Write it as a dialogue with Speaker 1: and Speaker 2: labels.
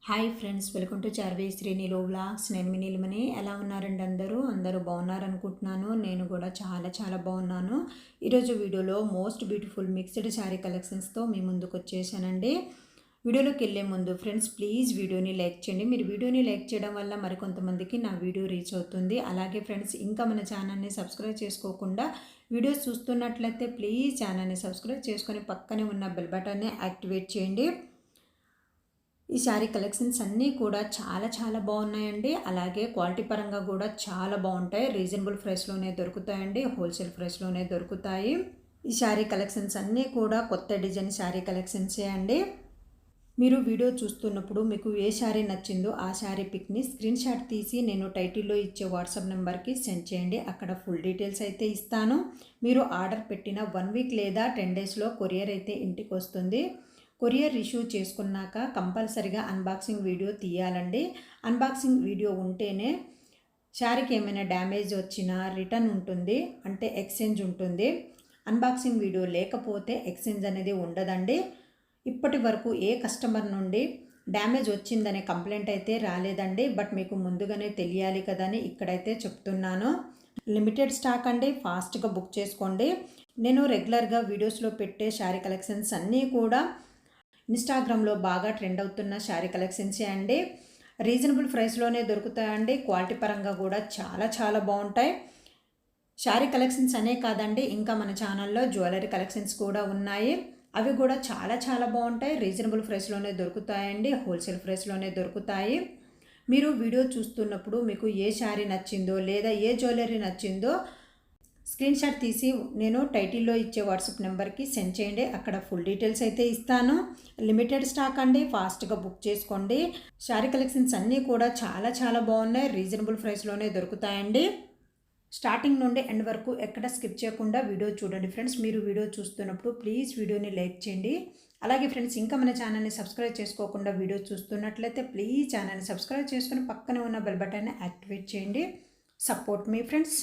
Speaker 1: Hi friends, welcome to Charvi శ్రీనిలో vlogs. నేను మీ నీలిమని. ఎలా ఉన్నారండి? అందరూ బాగున్నారనుకుంటున్నాను. నేను కూడా చాలా బాగున్నాను. ఈరోజు వీడియోలో మోస్ట్ బ్యూటిఫుల్ మిక్స్డ్ శారీ కలెక్షన్స్తో మీ ముందుకు వచ్చేసానండి. వీడియోలోకి వెళ్ళే ముందు ఫ్రెండ్స్ ప్లీజ్ వీడియోని లైక్ చేయండి. మీరు వీడియోని లైక్ చేయడం వల్ల మరికొంతమందికి నా వీడియో రీచ్ అవుతుంది. అలాగే ఫ్రెండ్స్, ఇంకా మన ఛానల్ని సబ్స్క్రైబ్ చేసుకోకుండా వీడియోస్ చూస్తున్నట్లయితే ప్లీజ్ ఛానల్ని సబ్స్క్రైబ్ చేసుకొని పక్కనే ఉన్న బెల్ బటన్ని యాక్టివేట్ చేయండి. ఈ శారీ కలెక్షన్స్ అన్నీ కూడా చాలా బాగున్నాయండి. అలాగే క్వాలిటీ పరంగా కూడా చాలా బాగుంటాయి. రీజనబుల్ ప్రైస్లోనే దొరుకుతాయండి, హోల్సేల్ ప్రైస్లోనే దొరుకుతాయి. ఈ శారీ కలెక్షన్స్ అన్నీ కూడా కొత్త డిజైన్ శారీ కలెక్షన్సే అండి. మీరు వీడియో చూస్తున్నప్పుడు మీకు ఏ శారీ నచ్చిందో ఆ శారీ పిక్ని స్క్రీన్ షాట్ తీసి నేను టైటిల్లో ఇచ్చే వాట్సాప్ నెంబర్కి సెండ్ చేయండి. అక్కడ ఫుల్ డీటెయిల్స్ అయితే ఇస్తాను. మీరు ఆర్డర్ పెట్టిన 1 వీక్ లేదా 10 డేస్లో కొరియర్ అయితే ఇంటికి వస్తుంది. కొరియర్ రిసీవ్ చేసుకున్నాక కంపల్సరిగా అన్బాక్సింగ్ వీడియో తీయాలండి. అన్బాక్సింగ్ వీడియో ఉంటేనే శారీకి ఏమైనా డ్యామేజ్ వచ్చినా రిటర్న్ ఉంటుంది, అంటే ఎక్స్చేంజ్ ఉంటుంది. అన్బాక్సింగ్ వీడియో లేకపోతే ఎక్స్చేంజ్ అనేది ఉండదండి. ఇప్పటి వరకు ఏ కస్టమర్ నుండి డ్యామేజ్ వచ్చిందనే కంప్లైంట్ అయితే రాలేదండి. బట్ మీకు ముందుగానే తెలియాలి కదా అని ఇక్కడైతే చెప్తున్నాను. లిమిటెడ్ స్టాక్ అండి, ఫాస్ట్గా బుక్ చేసుకోండి. నేను రెగ్యులర్గా వీడియోస్లో పెట్టే శారీ కలెక్షన్స్ అన్నీ కూడా ఇన్స్టాగ్రామ్లో బాగా ట్రెండ్ అవుతున్న శారీ కలెక్షన్సే అండి. రీజనబుల్ ప్రైస్లోనే దొరుకుతాయండి. క్వాలిటీ పరంగా కూడా చాలా బాగుంటాయి. శారీ కలెక్షన్స్ అనే కాదండి, ఇంకా మన ఛానల్లో జ్యువెలరీ కలెక్షన్స్ కూడా ఉన్నాయి. అవి కూడా చాలా బాగుంటాయి. రీజనబుల్ ప్రైస్లోనే దొరుకుతాయండి, హోల్సేల్ ప్రైస్లోనే దొరుకుతాయి. మీరు వీడియో చూస్తున్నప్పుడు మీకు ఏ శారీ నచ్చిందో లేదా ఏ జ్యువెలరీ నచ్చిందో స్క్రీన్ షాట్ తీసి నేను టైటిల్లో ఇచ్చే వాట్సాప్ నెంబర్కి సెండ్ చేయండి. అక్కడ ఫుల్ డీటెయిల్స్ అయితే ఇస్తాను. లిమిటెడ్ స్టాక్ అండి, ఫాస్ట్గా బుక్ చేసుకోండి. శారీ కలెక్షన్స్ అన్నీ కూడా చాలా బాగున్నాయి. రీజనబుల్ ప్రైస్లోనే దొరుకుతాయండి. స్టార్టింగ్ నుండి ఎండ్ వరకు ఎక్కడ స్కిప్ చేయకుండా వీడియో చూడండి ఫ్రెండ్స్. మీరు వీడియో చూస్తున్నప్పుడు ప్లీజ్ వీడియోని లైక్ చేయండి. అలాగే ఫ్రెండ్స్, ఇంకా మన ఛానల్ని సబ్స్క్రైబ్ చేసుకోకుండా వీడియో చూస్తున్నట్లయితే ప్లీజ్ ఛానల్ని సబ్స్క్రైబ్ చేసుకుని పక్కనే ఉన్న బెల్ బటన్ని యాక్టివేట్ చేయండి. సపోర్ట్ మీ ఫ్రెండ్స్.